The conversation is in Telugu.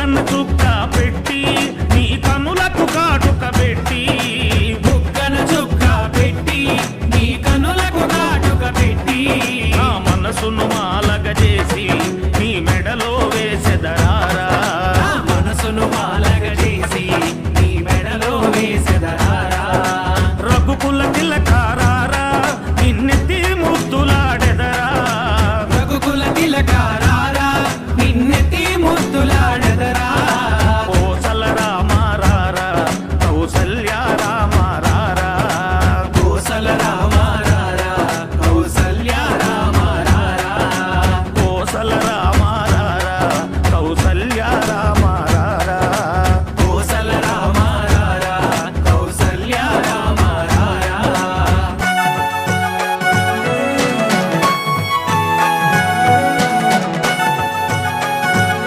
బుగ్గన చుక్క పెట్టి నీ కనులకు కాటుక పెట్టి బుగ్గన చుక్క పెట్టి నీ కనులకు కాటుక పెట్టి నా మనసును మాలగ చేసి